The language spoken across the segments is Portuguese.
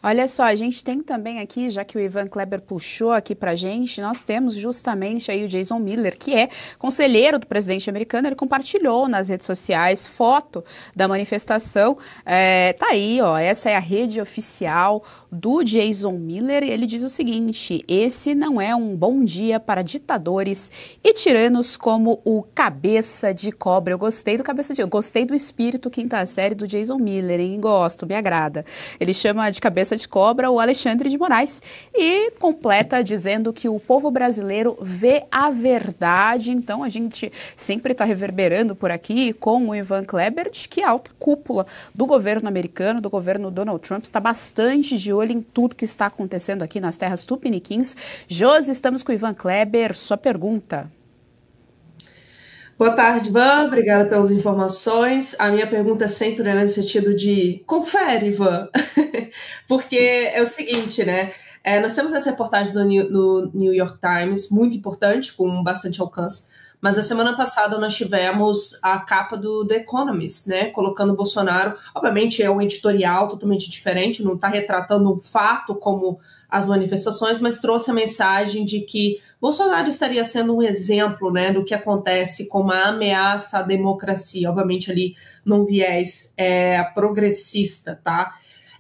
Olha só, a gente tem também aqui, já que o Ivan Kleber puxou aqui pra gente, nós temos justamente aí o Jason Miller, que é conselheiro do presidente americano. Ele compartilhou nas redes sociais foto da manifestação. Tá aí, ó, essa é a rede oficial do Jason Miller. E ele diz o seguinte: esse não é um bom dia para ditadores e tiranos como o Cabeça de Cobra. Eu gostei do espírito quinta série do Jason Miller, hein? Gosto, me agrada. Ele chama de Cabeça de Cobra o Alexandre de Moraes e completa dizendo que o povo brasileiro vê a verdade. Então a gente sempre está reverberando por aqui com o Ivan Kleber de que a alta cúpula do governo americano, do governo Donald Trump, está bastante de olho em tudo que está acontecendo aqui nas terras tupiniquins. Josi, estamos com o Ivan Kleber. Sua pergunta. Boa tarde, Ivan. Obrigada pelas informações. A minha pergunta é sempre, né, no sentido de confere, Ivan. Porque é o seguinte, né? Nós temos essa reportagem no New York Times, muito importante, com bastante alcance, mas a semana passada nós tivemos a capa do The Economist, né? Colocando o Bolsonaro, obviamente é um editorial totalmente diferente, não está retratando um fato como as manifestações, mas trouxe a mensagem de que Bolsonaro estaria sendo um exemplo, né, do que acontece com uma ameaça à democracia, obviamente ali num viés progressista, tá?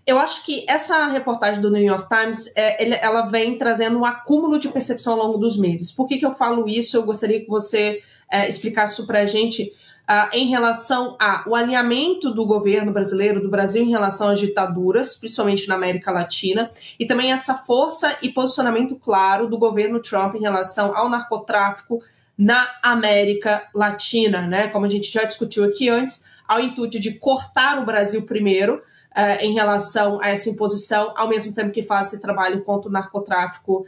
Eu acho que essa reportagem do New York Times, ela vem trazendo um acúmulo de percepção ao longo dos meses. Por que eu falo isso? Eu gostaria que você explicasse isso para a gente em relação ao alinhamento do governo brasileiro, do Brasil, em relação às ditaduras, principalmente na América Latina, e também essa força e posicionamento claro do governo Trump em relação ao narcotráfico na América Latina, né? Como a gente já discutiu aqui antes, ao intuito de cortar o Brasil primeiro, em relação a essa imposição, ao mesmo tempo que faz esse trabalho contra o narcotráfico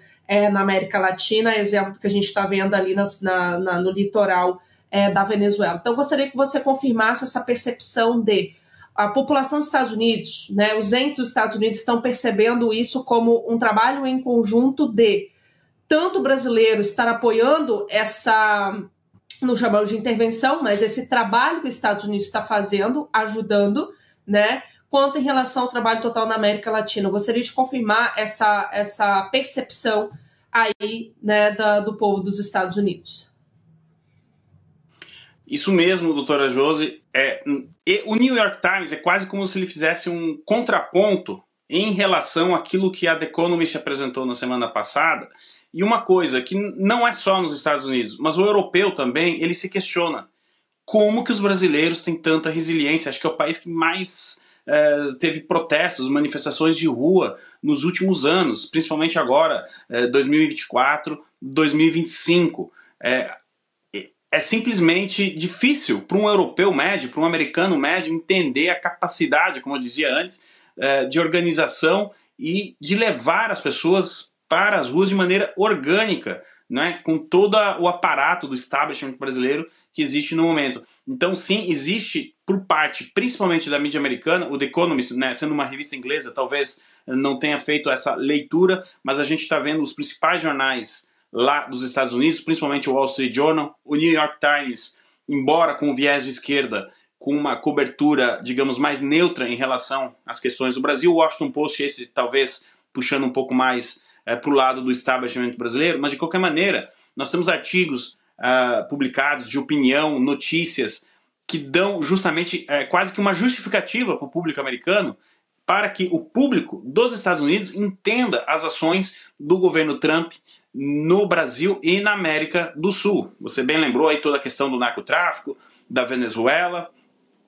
na América Latina, exemplo que a gente está vendo ali no litoral da Venezuela. Então, eu gostaria que você confirmasse essa percepção de a população dos Estados Unidos, né, os entes dos Estados Unidos estão percebendo isso como um trabalho em conjunto de tanto brasileiro estar apoiando essa, não chamamos de intervenção, mas esse trabalho que os Estados Unidos está fazendo, ajudando, né, quanto em relação ao trabalho total na América Latina. Eu gostaria de confirmar essa percepção aí, né, do povo dos Estados Unidos. Isso mesmo, doutora Josi. O New York Times é quase como se ele fizesse um contraponto em relação àquilo que a The Economist apresentou na semana passada. E uma coisa que não é só nos Estados Unidos, mas o europeu também, ele se questiona como que os brasileiros têm tanta resiliência. Acho que é o país que mais teve protestos, manifestações de rua nos últimos anos, principalmente agora, 2024, 2025. É simplesmente difícil para um europeu médio, para um americano médio, entender a capacidade, como eu dizia antes, de organização e de levar as pessoas para as ruas de maneira orgânica, né, com todo o aparato do establishment brasileiro que existe no momento. Então, sim, existe por parte, principalmente da mídia americana, o The Economist, né, sendo uma revista inglesa, talvez não tenha feito essa leitura, mas a gente está vendo os principais jornais lá dos Estados Unidos, principalmente o Wall Street Journal, o New York Times, embora com viés de esquerda, com uma cobertura, digamos, mais neutra em relação às questões do Brasil, o Washington Post, esse talvez puxando um pouco mais para o lado do establishment brasileiro, mas de qualquer maneira, nós temos artigos publicados de opinião, notícias, que dão justamente quase que uma justificativa para o público americano, para que o público dos Estados Unidos entenda as ações do governo Trump no Brasil e na América do Sul. Você bem lembrou aí toda a questão do narcotráfico, da Venezuela.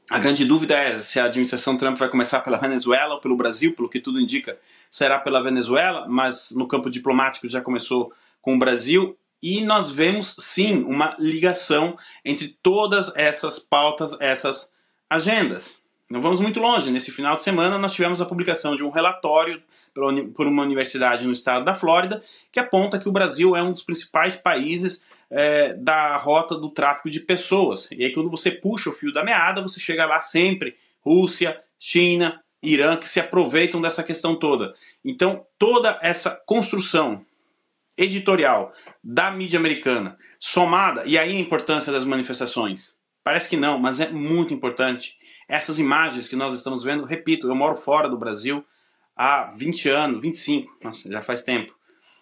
A grande dúvida é se a administração Trump vai começar pela Venezuela ou pelo Brasil, pelo que tudo indica, será pela Venezuela, mas no campo diplomático já começou com o Brasil. E nós vemos, sim, uma ligação entre todas essas pautas, essas agendas. Não vamos muito longe. Nesse final de semana nós tivemos a publicação de um relatório por uma universidade no estado da Flórida que aponta que o Brasil é um dos principais países da rota do tráfico de pessoas. E aí quando você puxa o fio da meada, você chega lá sempre Rússia, China, Irã, que se aproveitam dessa questão toda. Então toda essa construção editorial da mídia americana, somada, e aí a importância das manifestações, parece que não, mas é muito importante. Essas imagens que nós estamos vendo, repito, eu moro fora do Brasil, há 20 anos, 25, nossa, já faz tempo.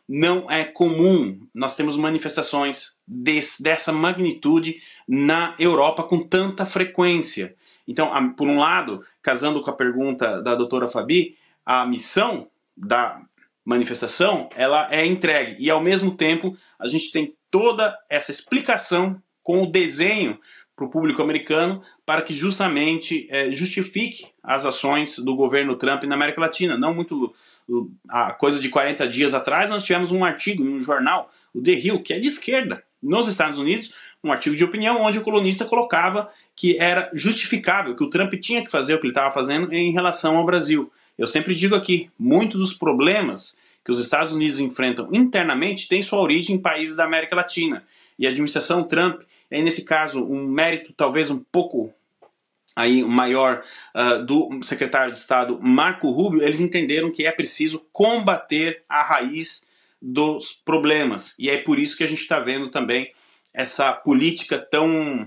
Não é comum nós temos manifestações dessa magnitude na Europa com tanta frequência. Então, por um lado, casando com a pergunta da doutora Fabi, a missão da manifestação ela é entregue. E, ao mesmo tempo, a gente tem toda essa explicação com o desenho para o público americano para que justamente justifique as ações do governo Trump na América Latina. Não muito... A coisa de 40 dias atrás, nós tivemos um artigo em um jornal, o The Hill, que é de esquerda, nos Estados Unidos, um artigo de opinião onde o colunista colocava que era justificável, que o Trump tinha que fazer o que ele estava fazendo em relação ao Brasil. Eu sempre digo aqui, muitos dos problemas que os Estados Unidos enfrentam internamente têm sua origem em países da América Latina. E a administração Trump é, nesse caso, um mérito talvez um pouco aí, maior do secretário de Estado Marco Rubio. Eles entenderam que é preciso combater a raiz dos problemas. E é por isso que a gente está vendo também essa política tão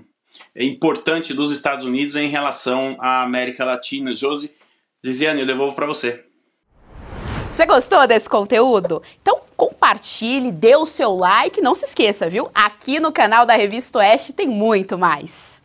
importante dos Estados Unidos em relação à América Latina. Josiane, eu devolvo para você. Você gostou desse conteúdo? Então compartilhe, dê o seu like, não se esqueça, viu? Aqui no canal da Revista Oeste tem muito mais.